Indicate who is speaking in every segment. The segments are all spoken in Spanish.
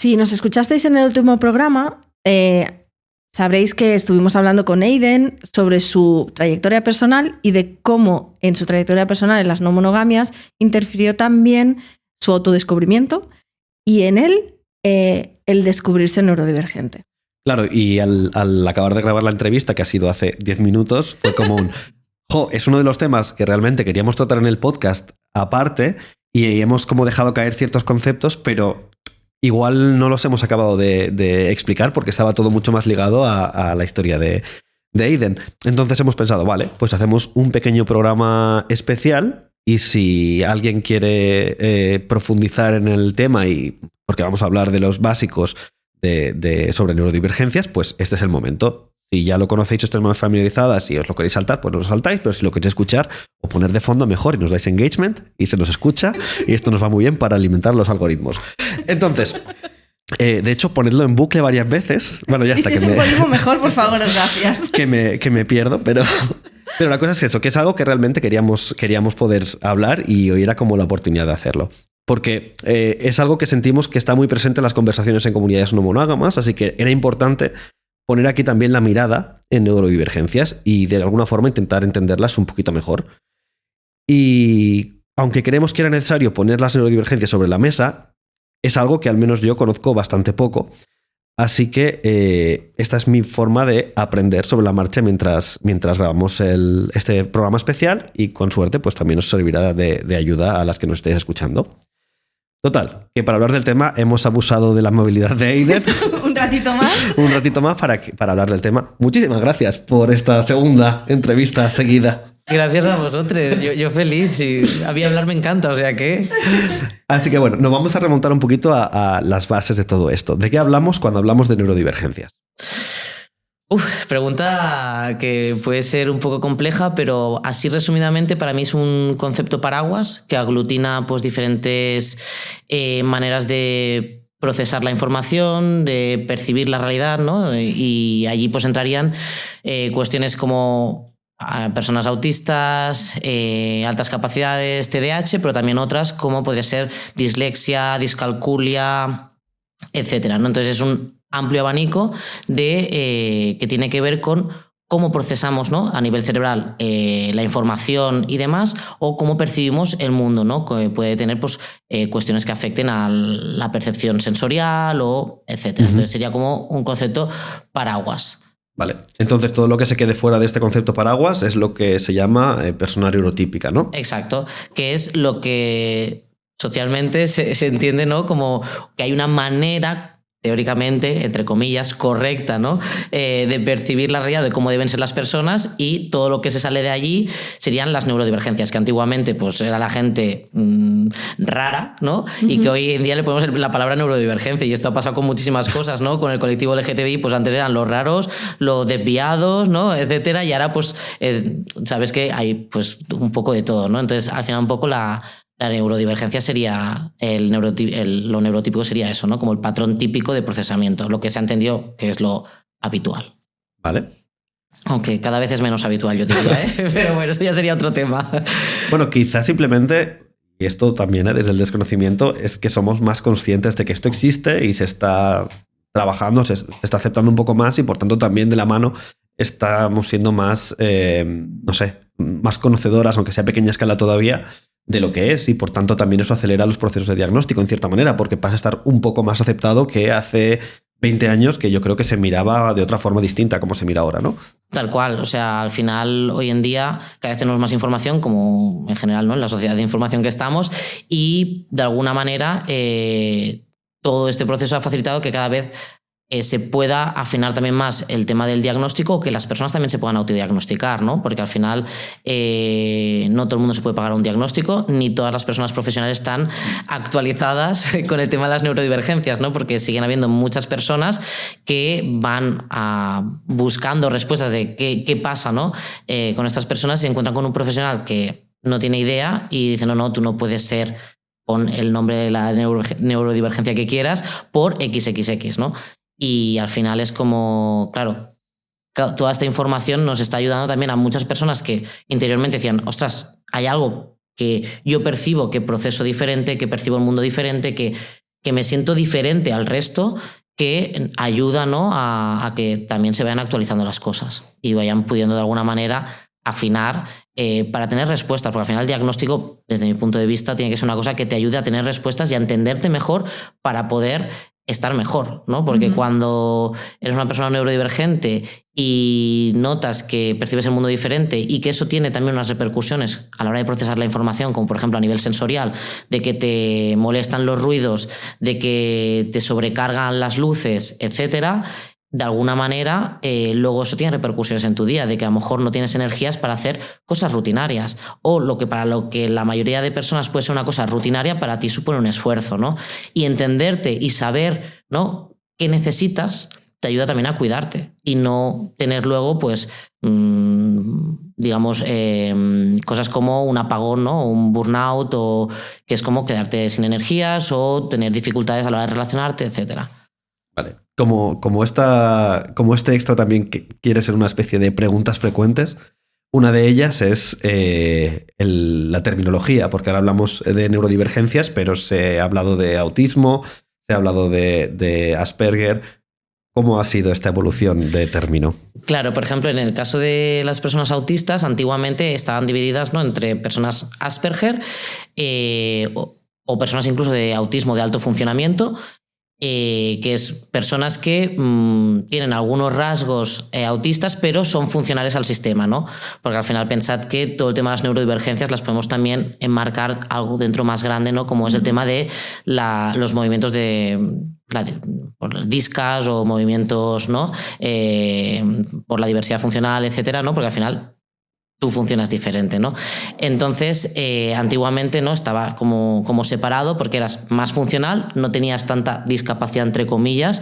Speaker 1: Si nos escuchasteis en el último programa, sabréis que estuvimos hablando con Aiden sobre su trayectoria personal y de cómo en su trayectoria personal en las no monogamias interfirió también su autodescubrimiento y en él el descubrirse neurodivergente.
Speaker 2: Claro, y al acabar de grabar la entrevista, que ha sido hace 10 minutos, fue como un... es uno de los temas que realmente queríamos tratar en el podcast aparte y hemos como dejado caer ciertos conceptos, pero igual no los hemos acabado de explicar porque estaba todo mucho más ligado a la historia de Aiden. Entonces hemos pensado, vale, pues hacemos un pequeño programa especial y si alguien quiere profundizar en el tema, y porque vamos a hablar de los básicos sobre neurodivergencias, pues este es el momento. Si ya lo conocéis, estáis más familiarizadas y os lo queréis saltar, pues no lo saltáis, pero si lo queréis escuchar o poner de fondo, mejor, y nos dais engagement y se nos escucha, y esto nos va muy bien para alimentar los algoritmos. Entonces, de hecho, ponedlo en bucle varias veces. Bueno, ya está.
Speaker 1: Y si es un código mejor, por favor, gracias.
Speaker 2: que me pierdo, pero la cosa es eso, que es algo que realmente queríamos poder hablar y hoy era como la oportunidad de hacerlo. Porque es algo que sentimos que está muy presente en las conversaciones en comunidades no monógamas, así que era importante poner aquí también la mirada en neurodivergencias y de alguna forma intentar entenderlas un poquito mejor. Y aunque creemos que era necesario poner las neurodivergencias sobre la mesa, es algo que al menos yo conozco bastante poco. Así que esta es mi forma de aprender sobre la marcha mientras grabamos este programa especial y con suerte pues también os servirá de ayuda a las que nos estéis escuchando. Total, que para hablar del tema hemos abusado de la amabilidad de Aiden.
Speaker 1: Un ratito más.
Speaker 2: Un ratito más para hablar del tema. Muchísimas gracias por esta segunda entrevista seguida.
Speaker 3: Gracias a vosotros, yo feliz. Si a mí hablar me encanta, o sea que...
Speaker 2: Así que bueno, nos vamos a remontar un poquito a las bases de todo esto. ¿De qué hablamos cuando hablamos de neurodivergencias?
Speaker 3: Pregunta que puede ser un poco compleja, pero así resumidamente para mí es un concepto paraguas que aglutina pues diferentes maneras de procesar la información, de percibir la realidad, ¿no? Y allí pues entrarían cuestiones como personas autistas, altas capacidades, TDAH, pero también otras como podría ser dislexia, discalculia, etcétera, ¿no? Entonces es un amplio abanico que tiene que ver con cómo procesamos, ¿no? A nivel cerebral la información y demás, o cómo percibimos el mundo, ¿no? Que puede tener pues, cuestiones que afecten a la percepción sensorial o etcétera. Entonces sería como un concepto paraguas.
Speaker 2: Vale, entonces todo lo que se quede fuera de este concepto paraguas es lo que se llama persona neurotípica, ¿no?
Speaker 3: Exacto, que es lo que socialmente se entiende, ¿no? Como que hay una manera teóricamente, entre comillas, correcta, ¿no? De percibir la realidad de cómo deben ser las personas, y todo lo que se sale de allí serían las neurodivergencias, que antiguamente pues, era la gente rara, ¿no? Uh-huh. Y que hoy en día le ponemos la palabra neurodivergencia, y esto ha pasado con muchísimas cosas, ¿no? Con el colectivo LGTBI, pues antes eran los raros, los desviados, ¿no? Etcétera, y ahora pues sabes que hay pues un poco de todo, ¿no? Entonces al final un poco la neurodivergencia sería, lo neurotípico sería eso, ¿no? Como el patrón típico de procesamiento, lo que se ha entendido que es lo habitual.
Speaker 2: Vale.
Speaker 3: Aunque cada vez es menos habitual, yo diría, ¿eh? Pero bueno, eso ya sería otro tema.
Speaker 2: Bueno, quizás simplemente, y esto también desde el desconocimiento, es que somos más conscientes de que esto existe y se está trabajando, se está aceptando un poco más, y por tanto también de la mano estamos siendo más, no sé, más conocedoras, aunque sea a pequeña escala todavía, de lo que es, y por tanto también eso acelera los procesos de diagnóstico en cierta manera, porque pasa a estar un poco más aceptado que hace 20 años, que yo creo que se miraba de otra forma distinta a como se mira ahora, ¿no?
Speaker 3: Tal cual, o sea, al final hoy en día cada vez tenemos más información, como en general, ¿no? En la sociedad de información que estamos, y de alguna manera todo este proceso ha facilitado que cada vez se pueda afinar también más el tema del diagnóstico, que las personas también se puedan autodiagnosticar, ¿no? Porque al final no todo el mundo se puede pagar un diagnóstico, ni todas las personas profesionales están actualizadas con el tema de las neurodivergencias, ¿no? Porque siguen habiendo muchas personas que van buscando respuestas de qué pasa, ¿no? Con estas personas, y se encuentran con un profesional que no tiene idea y dice, no, tú no puedes ser, pon el nombre de la neurodivergencia que quieras por XXX, ¿no? Y al final es como, claro, toda esta información nos está ayudando también a muchas personas que interiormente decían, ostras, hay algo que yo percibo, que proceso diferente, que percibo el mundo diferente, que que me siento diferente al resto, que ayuda, ¿no?, a que también se vayan actualizando las cosas y vayan pudiendo de alguna manera afinar para tener respuestas, porque al final el diagnóstico, desde mi punto de vista, tiene que ser una cosa que te ayude a tener respuestas y a entenderte mejor para poder estar mejor, ¿no? Porque cuando eres una persona neurodivergente y notas que percibes el mundo diferente y que eso tiene también unas repercusiones a la hora de procesar la información, como por ejemplo a nivel sensorial, de que te molestan los ruidos, de que te sobrecargan las luces, etcétera, de alguna manera luego eso tiene repercusiones en tu día, de que a lo mejor no tienes energías para hacer cosas rutinarias, o para lo que la mayoría de personas puede ser una cosa rutinaria, para ti supone un esfuerzo, ¿no? Y entenderte y saber, ¿no?, qué necesitas te ayuda también a cuidarte y no tener luego, pues, digamos, cosas como un apagón, ¿no?, o un burnout, o que es como quedarte sin energías o tener dificultades a la hora de relacionarte, etcétera.
Speaker 2: Vale. Como este extra también quiere ser una especie de preguntas frecuentes, una de ellas es la terminología, porque ahora hablamos de neurodivergencias, pero se ha hablado de autismo, se ha hablado de Asperger. ¿Cómo ha sido esta evolución de término?
Speaker 3: Claro, por ejemplo, en el caso de las personas autistas, antiguamente estaban divididas, ¿no?, entre personas Asperger o personas incluso de autismo de alto funcionamiento, que es personas que tienen algunos rasgos autistas, pero son funcionales al sistema, ¿no? Porque al final pensad que todo el tema de las neurodivergencias las podemos también enmarcar algo dentro más grande, ¿no?, como es el tema de los movimientos por discas o movimientos, ¿no?, por la diversidad funcional, etcétera, ¿no? Porque al final tú funcionas diferente, ¿no? Entonces, antiguamente, ¿no?, estaba como separado porque eras más funcional, no tenías tanta discapacidad, entre comillas,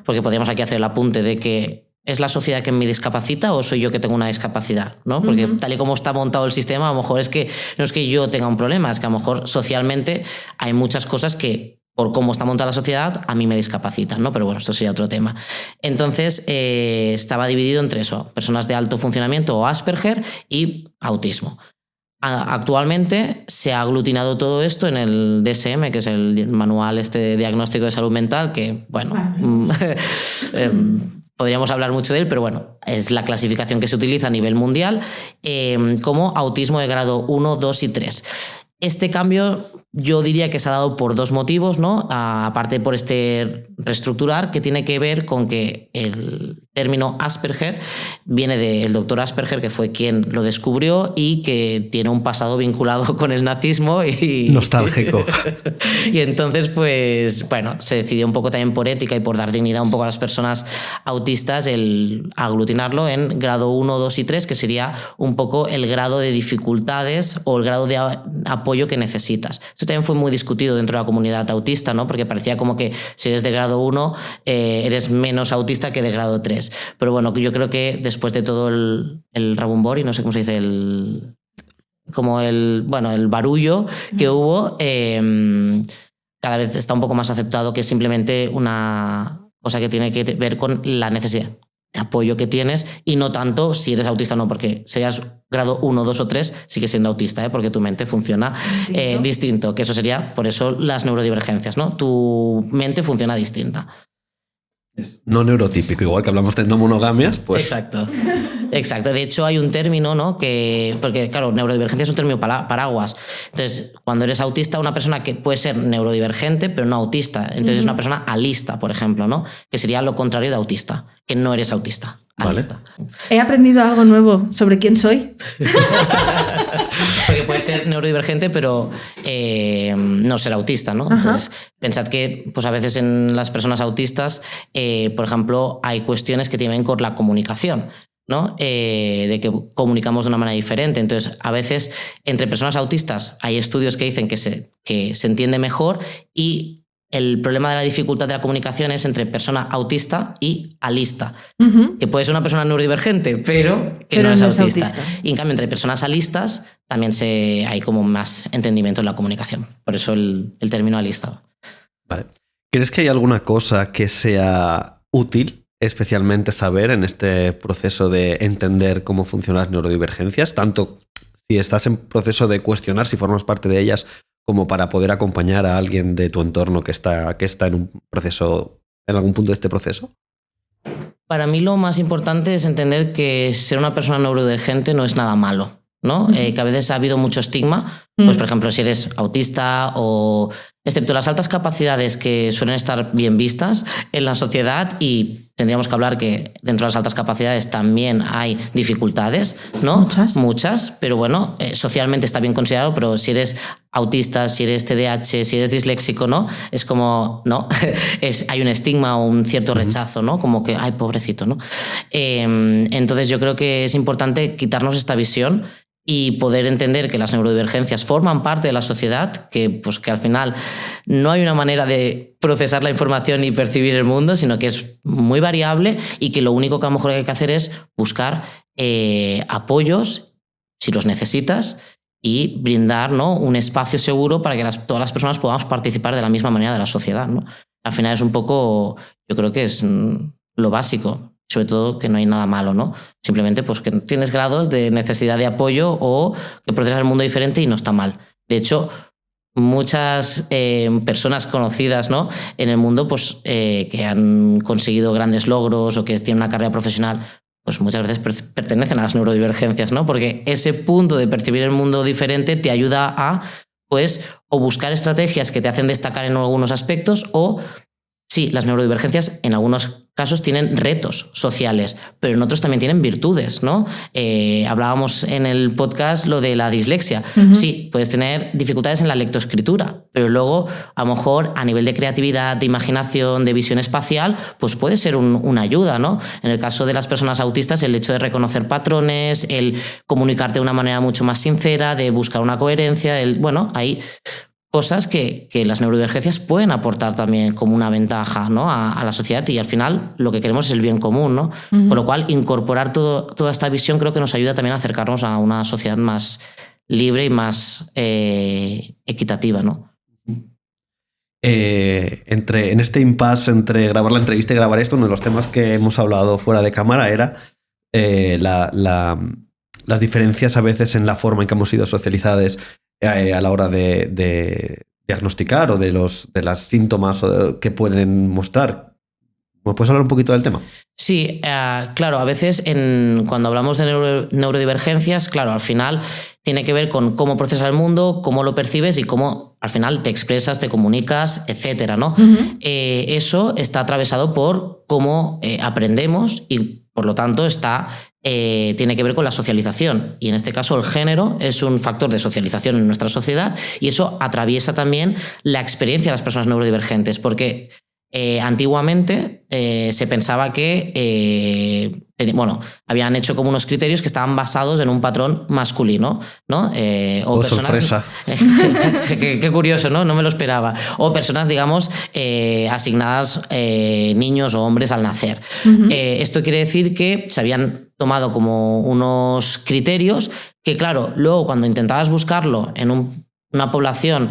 Speaker 3: porque podríamos aquí hacer el apunte de que ¿es la sociedad que me discapacita o soy yo que tengo una discapacidad?, ¿no? Porque tal y como está montado el sistema, a lo mejor es que no es que yo tenga un problema, es que a lo mejor socialmente hay muchas cosas que, por cómo está montada la sociedad, a mí me discapacitan, ¿no? Pero bueno, esto sería otro tema. Entonces, estaba dividido entre eso, personas de alto funcionamiento o Asperger y autismo. Actualmente se ha aglutinado todo esto en el DSM, que es el manual de diagnóstico de salud mental, que, bueno, podríamos hablar mucho de él, pero bueno, es la clasificación que se utiliza a nivel mundial como autismo de grado 1, 2 y 3. Este cambio yo diría que se ha dado por dos motivos, ¿no? Aparte por este reestructurar, que tiene que ver con que el término Asperger viene del doctor Asperger, que fue quien lo descubrió y que tiene un pasado vinculado con el nazismo.
Speaker 2: Nostálgico.
Speaker 3: Y entonces, pues, bueno, se decidió un poco también por ética y por dar dignidad un poco a las personas autistas el aglutinarlo en grado 1, 2 y 3, que sería un poco el grado de dificultades o el grado de apoyo que necesitas. Esto también fue muy discutido dentro de la comunidad autista, ¿no? Porque parecía como que si eres de grado 1 eres menos autista que de grado 3. Pero bueno, yo creo que después de todo el rabumbori, no sé cómo se dice, el barullo que hubo, cada vez está un poco más aceptado que es simplemente una cosa que tiene que ver con la necesidad de apoyo que tienes y no tanto si eres autista o no, porque seas grado 1, 2 o 3 sigue siendo autista, porque tu mente funciona distinto, que eso sería, por eso las neurodivergencias, ¿no? Tu mente funciona distinta.
Speaker 2: No neurotípico, igual que hablamos de no monogamias, pues...
Speaker 3: Exacto. De hecho, hay un término, ¿no? Porque, claro, neurodivergencia es un término paraguas. Entonces, cuando eres autista, una persona que puede ser neurodivergente, pero no autista. Entonces, es una persona alista, por ejemplo, ¿no? Que sería lo contrario de autista, que no eres autista. Alista.
Speaker 1: Vale. He aprendido algo nuevo sobre quién soy.
Speaker 3: Porque puede ser neurodivergente, pero no ser autista, ¿no? Entonces, pensad que pues a veces en las personas autistas, por ejemplo, hay cuestiones que tienen que ver con la comunicación, ¿no? De que comunicamos de una manera diferente. Entonces, a veces entre personas autistas hay estudios que dicen que se entiende mejor, y el problema de la dificultad de la comunicación es entre persona autista y alista, que puede ser una persona neurodivergente, pero no es autista. Y en cambio, entre personas alistas también hay como más entendimiento en la comunicación. Por eso el término alista.
Speaker 2: Vale. ¿Crees que hay alguna cosa que sea útil especialmente saber en este proceso de entender cómo funcionan las neurodivergencias? Tanto si estás en proceso de cuestionar si formas parte de ellas, como para poder acompañar a alguien de tu entorno que está en un proceso, en algún punto de este proceso?
Speaker 3: Para mí lo más importante es entender que ser una persona neurodivergente no es nada malo, ¿no? Que a veces ha habido mucho estigma, pues por ejemplo si eres autista o excepto las altas capacidades que suelen estar bien vistas en la sociedad, y tendríamos que hablar que dentro de las altas capacidades también hay dificultades, ¿no? Muchas, pero bueno, socialmente está bien considerado, pero si eres autista, si eres TDAH, si eres disléxico, ¿no? Es como, ¿no? Hay un estigma o un cierto rechazo, ¿no? Como que, ay, pobrecito, ¿no? Entonces yo creo que es importante quitarnos esta visión y poder entender que las neurodivergencias forman parte de la sociedad, que al final no hay una manera de procesar la información y percibir el mundo, sino que es muy variable, y que lo único que a lo mejor hay que hacer es buscar apoyos si los necesitas y brindar, ¿no?, un espacio seguro para que todas las personas podamos participar de la misma manera de la sociedad, ¿no? Al final es un poco, yo creo que es lo básico. Sobre todo que no hay nada malo, ¿no? Simplemente pues que tienes grados de necesidad de apoyo o que procesas el mundo diferente y no está mal. De hecho, muchas personas conocidas, ¿no?, en el mundo pues, que han conseguido grandes logros o que tienen una carrera profesional, pues muchas veces pertenecen a las neurodivergencias, ¿no? Porque ese punto de percibir el mundo diferente te ayuda a, pues, o buscar estrategias que te hacen destacar en algunos aspectos, o sí, las neurodivergencias en algunos casos tienen retos sociales, pero en otros también tienen virtudes, ¿no? Hablábamos en el podcast lo de la dislexia. Sí, puedes tener dificultades en la lectoescritura, pero luego a lo mejor a nivel de creatividad, de imaginación, de visión espacial, pues puede ser una ayuda, ¿no? En el caso de las personas autistas, el hecho de reconocer patrones, el comunicarte de una manera mucho más sincera, de buscar una coherencia, bueno, hay cosas que las neurodivergencias pueden aportar también como una ventaja, ¿no?, a la sociedad, y al final lo que queremos es el bien común, ¿no? Por lo cual, incorporar toda esta visión creo que nos ayuda también a acercarnos a una sociedad más libre y más equitativa, ¿no?
Speaker 2: En este impasse entre grabar la entrevista y grabar esto, uno de los temas que hemos hablado fuera de cámara era las diferencias a veces en la forma en que hemos sido socializadas a la hora de diagnosticar o de los síntomas que pueden mostrar. ¿Me puedes hablar un poquito del tema?
Speaker 3: Sí, claro, a veces cuando hablamos de neurodivergencias, claro, al final tiene que ver con cómo procesas el mundo, cómo lo percibes y cómo al final te expresas, te comunicas, etcétera, ¿no? Eso está atravesado por cómo aprendemos y, por lo tanto, tiene que ver con la socialización, y en este caso el género es un factor de socialización en nuestra sociedad, y eso atraviesa también la experiencia de las personas neurodivergentes, porque antiguamente se pensaba que habían hecho como unos criterios que estaban basados en un patrón masculino, ¿no? O personas,
Speaker 2: sorpresa.
Speaker 3: Qué curioso, ¿no? No me lo esperaba. O personas, digamos, asignadas niños o hombres al nacer. Esto quiere decir que se habían tomado como unos criterios que, claro, luego cuando intentabas buscarlo en una población,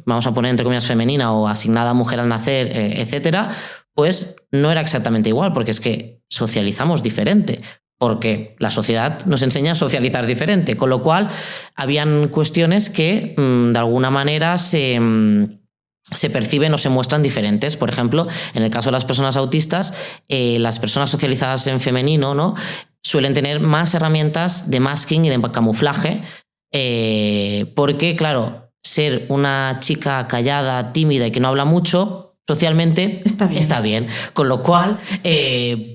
Speaker 3: vamos a poner entre comillas femenina o asignada a mujer al nacer, etcétera, pues no era exactamente igual, porque es que socializamos diferente, porque la sociedad nos enseña a socializar diferente, con lo cual habían cuestiones que de alguna manera se perciben o se muestran diferentes. Por ejemplo, en el caso de las personas autistas, las personas socializadas en femenino, ¿no?, suelen tener más herramientas de masking y de camuflaje, porque, claro, ser una chica callada, tímida y que no habla mucho, socialmente está bien. Con lo cual,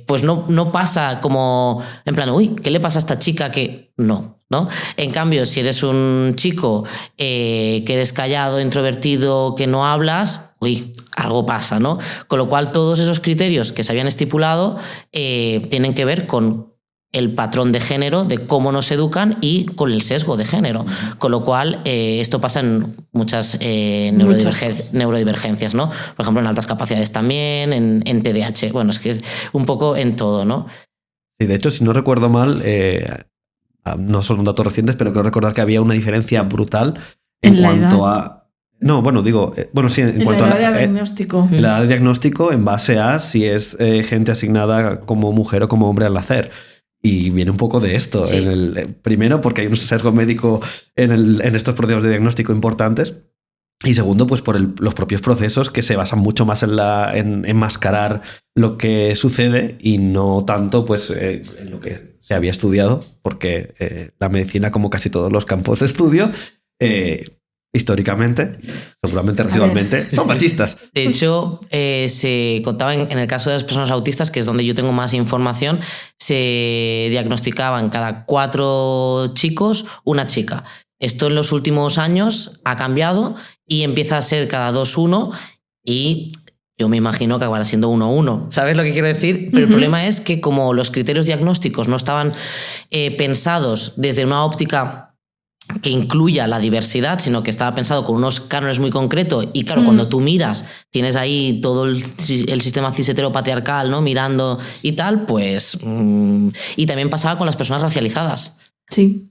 Speaker 3: pues no pasa como en plan, uy, ¿qué le pasa a esta chica? Que no. En cambio, si eres un chico que eres callado, introvertido, que no hablas, uy, algo pasa, ¿no? Con lo cual, todos esos criterios que se habían estipulado tienen que ver con el patrón de género, de cómo nos educan, y con el sesgo de género. Con lo cual, esto pasa en muchas neurodivergencias, ¿no? Por ejemplo, en altas capacidades también, en TDAH. Bueno, es que es un poco en todo, ¿no?
Speaker 2: Sí, de hecho, si no recuerdo mal, no son datos recientes, pero creo recordar que había una diferencia brutal en cuanto a... No, bueno, sí, en cuanto a la edad de diagnóstico. La edad de diagnóstico en base a si es gente asignada como mujer o como hombre al nacer. Y viene un poco de esto.
Speaker 3: Sí.
Speaker 2: Primero, porque hay un sesgo médico en estos procesos de diagnóstico importantes. Y segundo, pues por los propios procesos que se basan mucho más en enmascarar lo que sucede y no tanto pues, en lo que se había estudiado, porque la medicina, como casi todos los campos de estudio, históricamente, seguramente residualmente, son machistas.
Speaker 3: De hecho, se contaba en el caso de las personas autistas, que es donde yo tengo más información, se diagnosticaban cada 4 chicos una chica. Esto en los últimos años ha cambiado y empieza a ser cada 2 1 y yo me imagino que acabará siendo 1 1. ¿Sabes lo que quiero decir? Pero el problema es que como los criterios diagnósticos no estaban pensados desde una óptica que incluya la diversidad, sino que estaba pensado con unos cánones muy concretos y claro, cuando tú miras, tienes ahí todo el sistema cis heteropatriarcal, ¿no? Mirando y tal, pues... Y también pasaba con las personas racializadas.
Speaker 1: Sí.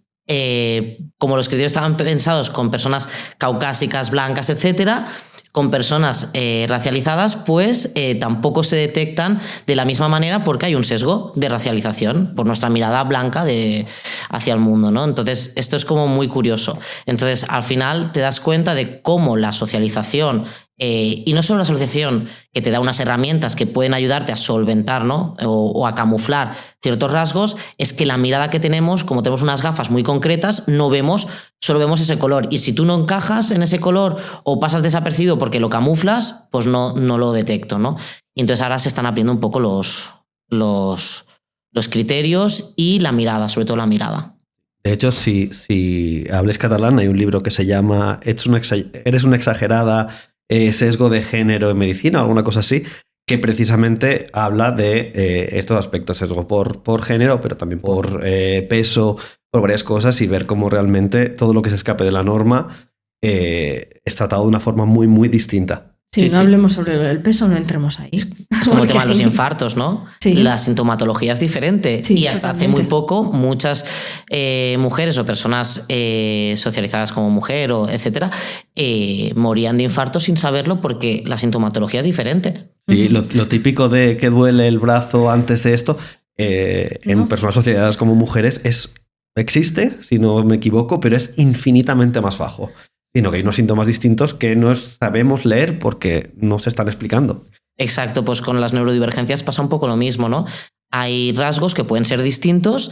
Speaker 3: Como los criterios estaban pensados con personas caucásicas, blancas, etcétera, con personas racializadas, pues tampoco se detectan de la misma manera porque hay un sesgo de racialización por nuestra mirada blanca hacia el mundo, ¿no? Entonces, esto es como muy curioso. Entonces, al final te das cuenta de cómo la socialización, y no solo la socialización que te da unas herramientas que pueden ayudarte a solventar, ¿no? o a camuflar ciertos rasgos, es que la mirada que tenemos, como tenemos unas gafas muy concretas, solo vemos ese color. Y si tú no encajas en ese color o pasas desapercibido porque lo camuflas, pues no lo detecto, ¿no? Y entonces ahora se están abriendo un poco los criterios y la mirada, sobre todo la mirada.
Speaker 2: De hecho, si hables catalán, hay un libro que se llama Eres una exagerada, sesgo de género en medicina o alguna cosa así, que precisamente habla de estos aspectos, sesgo por género, pero también por peso, por varias cosas, y ver cómo realmente todo lo que se escape de la norma es tratado de una forma muy, muy distinta.
Speaker 1: Sí, no hablemos sobre el peso, no entremos ahí.
Speaker 3: Es como el tema de los infartos, ¿no?
Speaker 1: Sí.
Speaker 3: La sintomatología es diferente.
Speaker 1: Sí,
Speaker 3: y hasta hace muy poco muchas mujeres o personas socializadas como mujer o etcétera morían de infarto sin saberlo porque la sintomatología es diferente.
Speaker 2: Sí, lo típico de que duele el brazo antes de esto, en personas socializadas como mujeres existe, si no me equivoco, pero es infinitamente más bajo. Sino que hay unos síntomas distintos que no sabemos leer porque no se están explicando.
Speaker 3: Exacto, pues con las neurodivergencias pasa un poco lo mismo, ¿no? Hay rasgos que pueden ser distintos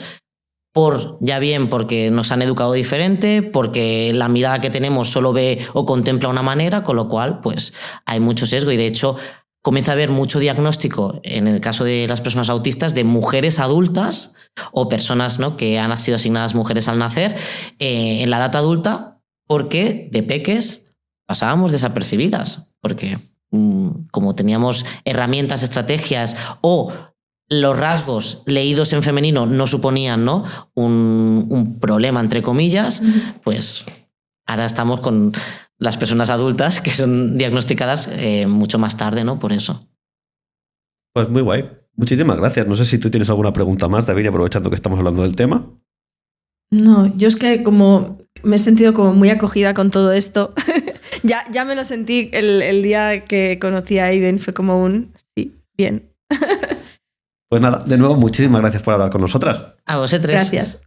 Speaker 3: ya bien porque nos han educado diferente, porque la mirada que tenemos solo ve o contempla una manera, con lo cual pues hay mucho sesgo y de hecho comienza a haber mucho diagnóstico en el caso de las personas autistas de mujeres adultas o personas, ¿no? que han sido asignadas mujeres al nacer en la edad adulta, porque de peques pasábamos desapercibidas, porque como teníamos herramientas, estrategias o los rasgos leídos en femenino no suponían, ¿no? un problema, entre comillas, pues ahora estamos con las personas adultas que son diagnosticadas mucho más tarde, ¿no? Por eso.
Speaker 2: Pues muy guay. Muchísimas gracias. No sé si tú tienes alguna pregunta más, David, aprovechando que estamos hablando del tema.
Speaker 1: No, yo es que como me he sentido como muy acogida con todo esto. ya me lo sentí el día que conocí a Aiden, fue como sí, bien.
Speaker 2: Pues nada, de nuevo, muchísimas gracias por hablar con nosotras.
Speaker 3: A vosotros.
Speaker 1: Gracias.